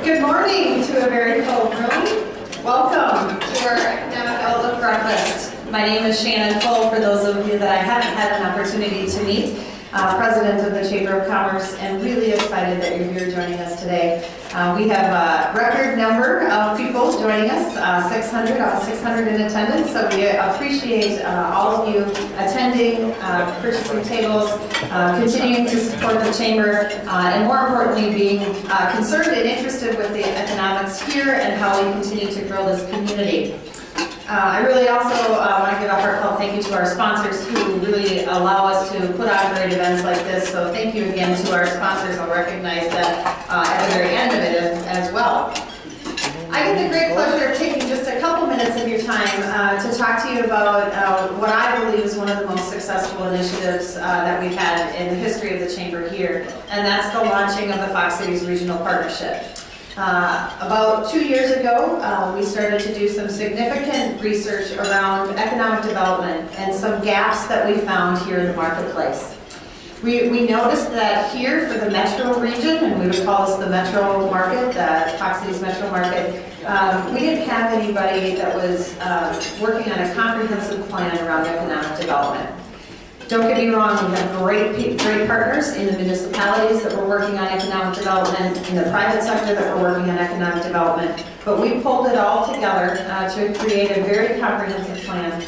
Good morning to a very full room. Welcome to our Economic Outlook Breakfast. My name is Shannon for those of you that I haven't had an opportunity to meet, President of the Chamber of Commerce, and really excited that you're here joining us today. We have a record number of people joining us, 600, almost 600 in attendance, so we appreciate all of you attending, purchasing tables, continuing to support the Chamber, and more importantly, being concerned and interested with the economics here and how we continue to grow this community. I really also want to give a heartfelt thank you to our sponsors who really allow us to put on great events like this. So thank you again to our sponsors. I'll recognize that at the very end of it as well. I get the great pleasure of taking just a couple minutes of your time to talk to you about what I believe is one of the most successful initiatives that we've had in the history of the Chamber here, and that's the launching of the Fox Cities Regional Partnership. About 2 years ago, we started to do some significant research around economic development and some gaps that we found here in the marketplace. We noticed that here for the metro region, and we would call this the metro market, the Fox Cities metro market, we didn't have anybody that was working on a comprehensive plan around economic development. Don't get me wrong, we have great partners in the municipalities that were working on economic development, in the private sector that were working on economic development, but we pulled it all together to create a very comprehensive plan,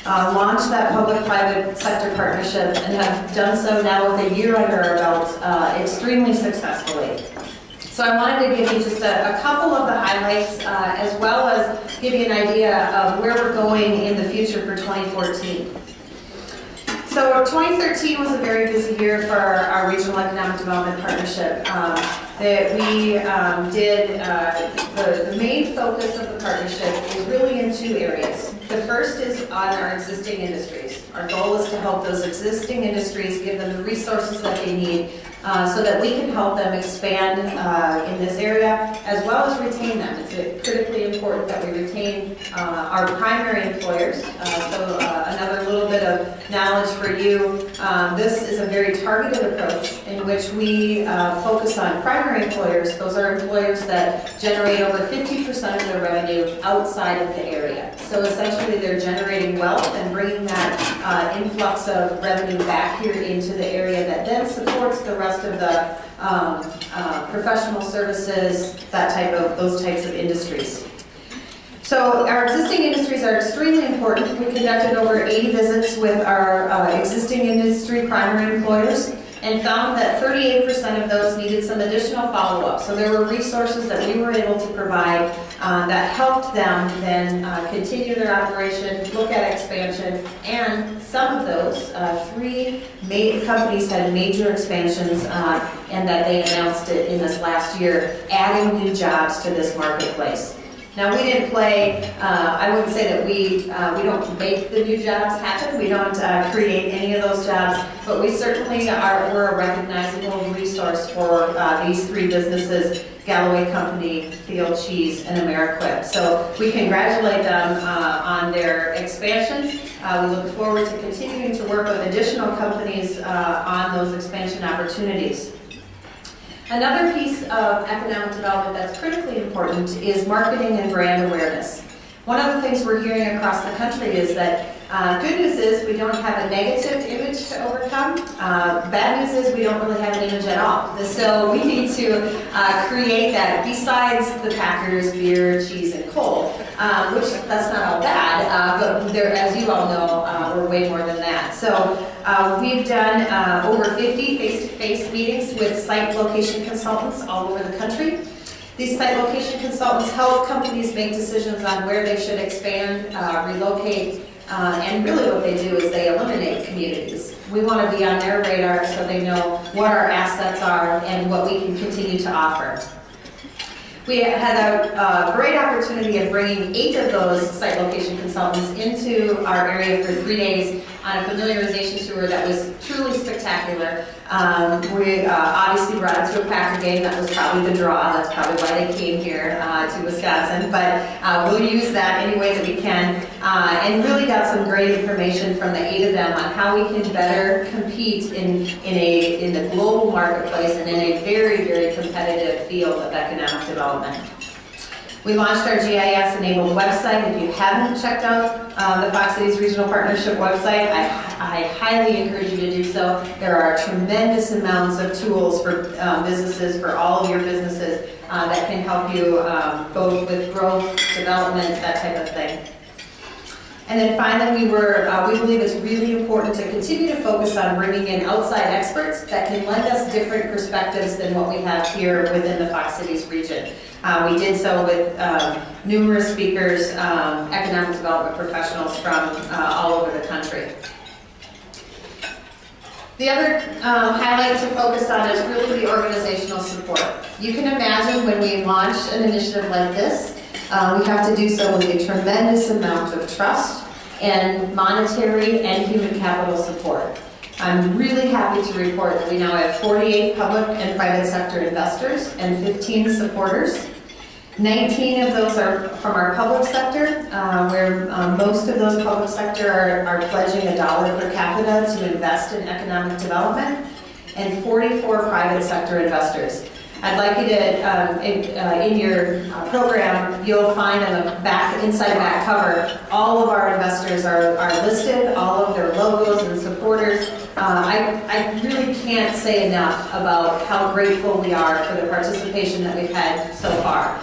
launched that public-private sector partnership, and have done so now with a year under our belt extremely successfully. So I wanted to give you just a couple of the highlights as well as give you an idea of where we're going in the future for 2014. So 2013 was a very busy year for our Regional Economic Development Partnership. The main focus of the partnership is really in two areas. The first is on our existing industries. Our goal is to help those existing industries, give them the resources that they need so that we can help them expand in this area as well as retain them. It's critically important that we retain our primary employers. Another little bit of knowledge for you. This is a very targeted approach in which we focus on primary employers. Those are employers that generate over 50% of their revenue outside of the area. So essentially they're generating wealth and bringing that influx of revenue back here into the area that then supports the rest of the professional services, those types of industries. So our existing industries are extremely important. We conducted over 80 visits with our existing industry primary employers and found that 38% of those needed some additional follow-up. So there were resources that we were able to provide that helped them then continue their operation, look at expansion, and some of those, 3 companies had major expansions and that they announced it in this last year, adding new jobs to this marketplace. Now we didn't play, I wouldn't say that we don't make the new jobs happen, we don't create any of those jobs, but we certainly we're a recognizable resource for these 3 businesses, Galloway Company, Field Cheese, and Ameriquip. So we congratulate them on their expansions. We look forward to continuing to work with additional companies on those expansion opportunities. Another piece of economic development that's critically important is marketing and brand awareness. One of the things we're hearing across the country is that good news is we don't have a negative image to overcome. Bad news is we don't really have an image at all. So we need to create that besides the Packers, beer, cheese, and coal, which that's not all bad, but there, as you all know, we're way more than that. So we've done over 50 face-to-face meetings with site location consultants all over the country. These site location consultants help companies make decisions on where they should expand, relocate, and really what they do is they eliminate communities. We want to be on their radar so they know what our assets are and what we can continue to offer. We had a great opportunity of bringing 8 of those site location consultants into our area for 3 days on a familiarization tour that was truly spectacular. We obviously brought it to a Packer game. That was probably the draw. That's probably why they came here to Wisconsin. But we'll use that any way that we can. And really got some great information from the 8 of them on how we can better compete in the global marketplace and in a very, very competitive field of economic development. We launched our GIS-enabled website. If you haven't checked out the Fox Cities Regional Partnership website, I highly encourage you to do so. There are tremendous amounts of tools for businesses, for all of your businesses, that can help you both with growth, development, that type of thing. And then finally, we believe it's really important to continue to focus on bringing in outside experts that can lend us different perspectives than what we have here within the Fox Cities region. We did so with numerous speakers, economic development professionals from all over the country. The other highlight to focus on is really the organizational support. You can imagine when we launch an initiative like this, we have to do so with a tremendous amount of trust and monetary and human capital support. I'm really happy to report that we now have 48 public and private sector investors and 15 supporters. 19 of those are from our public sector, where most of those public sector are pledging $1 per capita to invest in economic development, and 44 private sector investors. I'd like you to, in your program, you'll find on the back, inside back cover, all of our investors are listed, all of their logos and supporters. I really can't say enough about how grateful we are for the participation that we've had so far.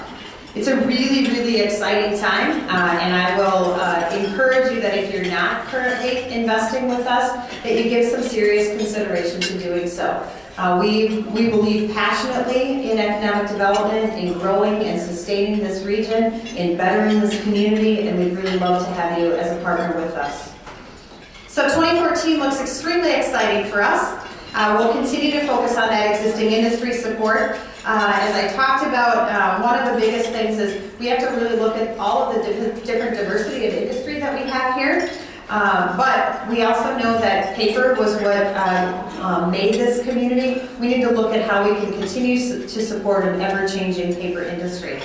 It's a really, really exciting time, and I will encourage you that if you're not currently investing with us, that you give some serious consideration to doing so. We believe passionately in economic development, in growing and sustaining this region, in bettering this community, and we'd really love to have you as a partner with us. So 2014 looks extremely exciting for us. We'll continue to focus on that existing industry support. As I talked about, one of the biggest things is we have to really look at all of the different diversity of industry that we have here. But we also know that paper was what made this community. We need to look at how we can continue to support an ever-changing paper industry.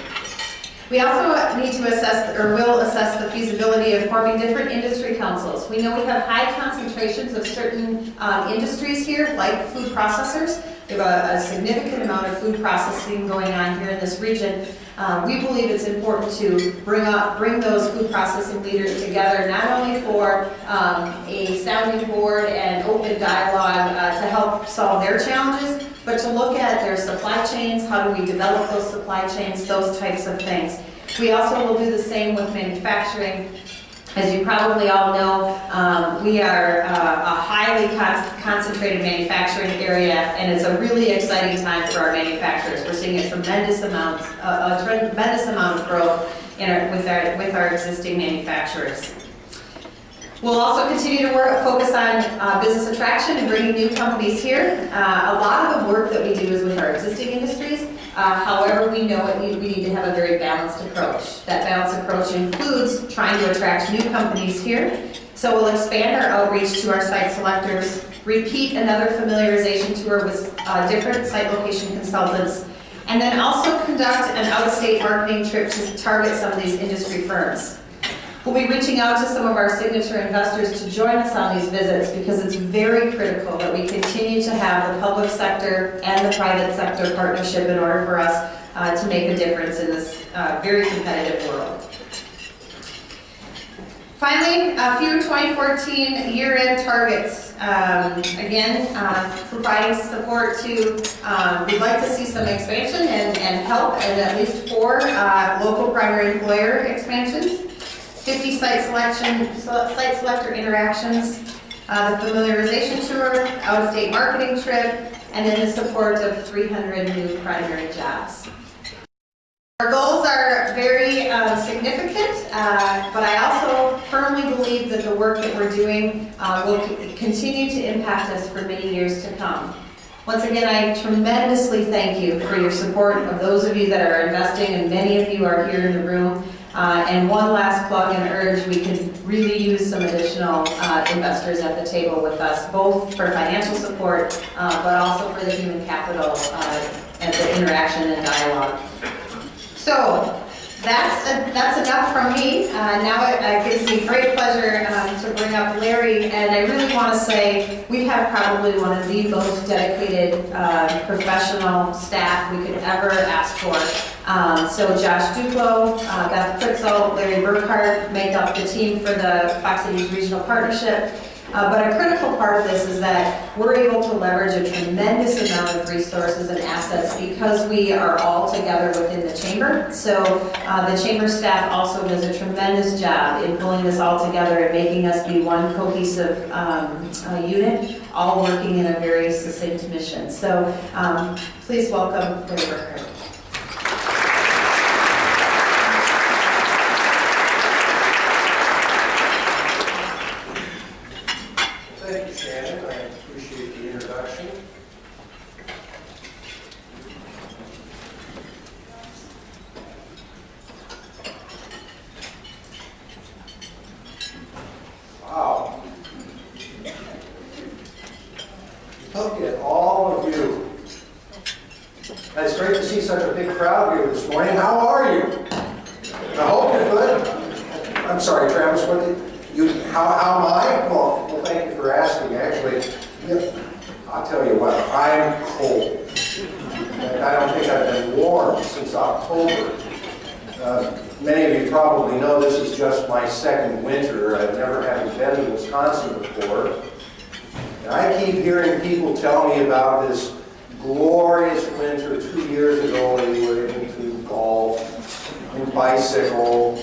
We also need to assess, or will assess, the feasibility of forming different industry councils. We know we have high concentrations of certain industries here, like food processors. We have a significant amount of food processing going on here in this region. We believe it's important to bring those food processing leaders together, not only for a sounding board and open dialogue to help solve their challenges, but to look at their supply chains, how do we develop those supply chains, those types of things. We also will do the same with manufacturing. As you probably all know, we are a highly concentrated manufacturing area, and it's a really exciting time for our manufacturers. We're seeing a tremendous amount of growth with our existing manufacturers. We'll also continue to focus on business attraction and bringing new companies here. A lot of the work that we do is with our existing industries. However, we know we need to have a very balanced approach. That balanced approach includes trying to attract new companies here. So we'll expand our outreach to our site selectors, repeat another familiarization tour with different site location consultants, and then also conduct an out-of-state marketing trip to target some of these industry firms. We'll be reaching out to some of our signature investors to join us on these visits because it's very critical that we continue to have the public sector and the private sector partnership in order for us to make a difference in this very competitive world. Finally, a few 2014 year-end targets. Again, providing support to, we'd like to see some expansion and help in at least 4 local primary employer expansions. 50 site selector interactions, the familiarization tour, out-of-state marketing trip, and then the support of 300 new primary jobs. Our goals are very significant, but I also firmly believe that the work that we're doing will continue to impact us for many years to come. Once again, I tremendously thank you for your support of those of you that are investing, and many of you are here in the room. And one last plug and urge, we could really use some additional investors at the table with us, both for financial support, but also for the human capital and the interaction and dialogue. So that's enough from me. Now it gives me great pleasure to bring up Larry, and I really want to say we have probably one of the most dedicated professional staff we could ever ask for. So Josh Duplo, Beth Kritzel, Larry Burkhardt make up the team for the Fox Cities Regional Partnership. But a critical part of this is that we're able to leverage a tremendous amount of resources and assets because we are all together within the chamber. So the chamber staff also does a tremendous job in pulling this all together and making us be one cohesive unit, all working in a very succinct mission. So please welcome Larry Burkhardt. Thank you, Shannon. I appreciate the introduction. Wow. Look at all of you. It's great to see such a big crowd here this morning. How are you? I hope you're good. I'm sorry, Travis, what did you, how am I? Well, thank you for asking, actually. I'll tell you what, I'm cold. And I don't think I've been warm since October. Many of you probably know this is just my second winter. I've never had been to Wisconsin before. And I keep hearing people tell me about this glorious winter 2 years ago when we were able to golf and bicycle.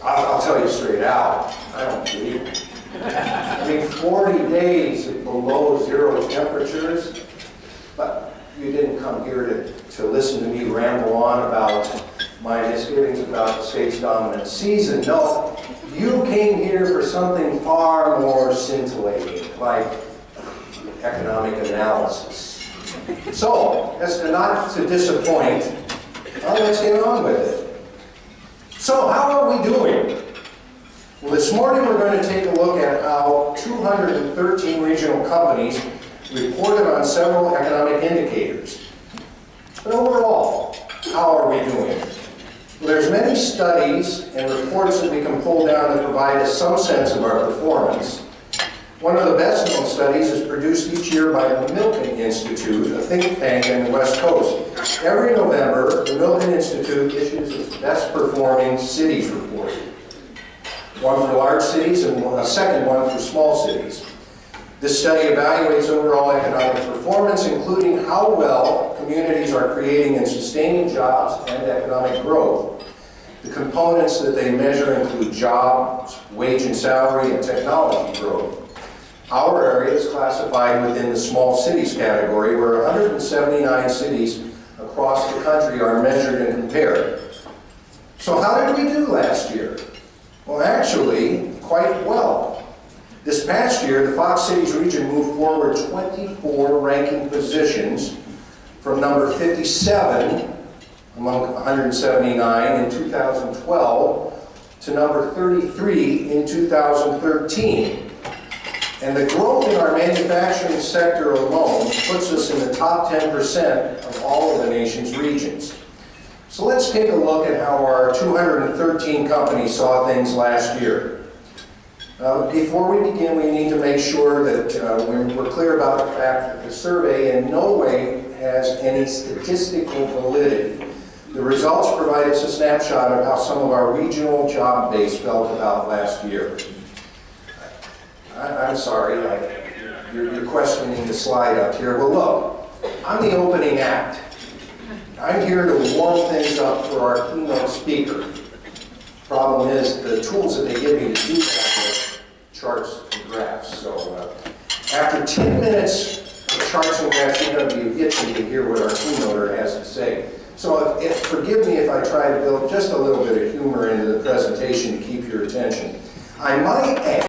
I'll tell you straight out, I don't believe it. I mean, 40 days of below zero temperatures, but you didn't come here to listen to me ramble on about my misgivings about the state's dominant season. No, you came here for something far more scintillating, like economic analysis. So, as to not to disappoint, let's get on with it. So, how are we doing? Well, this morning we're going to take a look at how 213 regional companies reported on several economic indicators. But overall, how are we doing? Well, there's many studies and reports that we can pull down that provide us some sense of our performance. One of the best known studies is produced each year by the Milken Institute, a think tank in the West Coast. Every November, the Milken Institute issues its best performing cities report. One for large cities and a second one for small cities. This study evaluates overall economic performance, including how well communities are creating and sustaining jobs and economic growth. The components that they measure include jobs, wage and salary, and technology growth. Our area is classified within the small cities category, where 179 cities across the country are measured and compared. So how did we do last year? Well, actually, quite well. This past year, the Fox Cities region moved forward 24 ranking positions from number 57 among 179 in 2012 to number 33 in 2013. And the growth in our manufacturing sector alone puts us in the top 10% of all of the nation's regions. So let's take a look at how our 213 companies saw things last year. Before we begin, we need to make sure that we're clear about the fact that the survey in no way has any statistical validity. The results provide us a snapshot of how some of our regional job base felt about last year. I'm sorry, you're questioning the slide up here. Well, look, I'm the opening act. I'm here to warm things up for our keynote speaker. Problem is, the tools that they give me to do that are charts and graphs. So after 10 minutes of charts and graphs, you're going to be itching to hear what our keynoter has to say. So forgive me if I try to build just a little bit of humor into the presentation to keep your attention. I might add